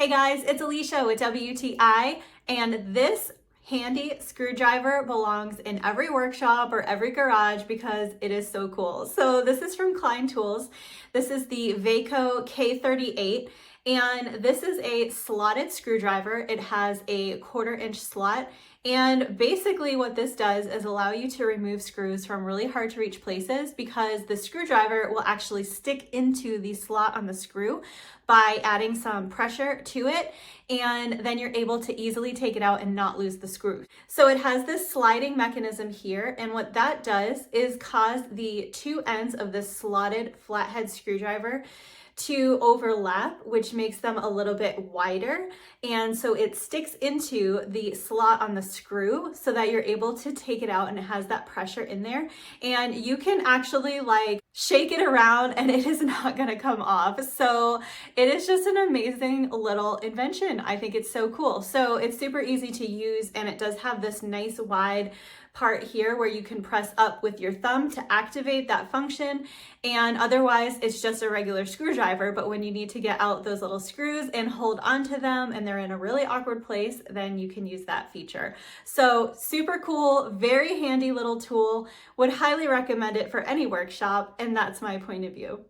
Hey guys, it's Alicia with WTI, and this handy screwdriver belongs in every workshop or every garage because it is so cool. So this is from Klein tools. This is the Vaco K38, and this is a slotted screwdriver. It has a 1/4 inch slot, and basically what this does is allow you to remove screws from really hard to reach places because the screwdriver will actually stick into the slot on the screw by adding some pressure to it, and then you're able to easily take it out and not lose the screw. So it has this sliding mechanism here, and what that does is cause the two ends of this slotted flathead screwdriver to overlap, which makes them a little bit wider. And so it sticks into the slot on the screw so that you're able to take it out, and it has that pressure in there. And you can actually shake it around and it is not gonna come off. So it is just an amazing little invention. I think it's so cool. So it's super easy to use, and it does have this nice wide part here where you can press up with your thumb to activate that function, and otherwise it's just a regular screwdriver. But when you need to get out those little screws and hold onto them and they're in a really awkward place, then you can use that feature. So super cool, very handy little tool. Would highly recommend it for any workshop, and that's my point of view.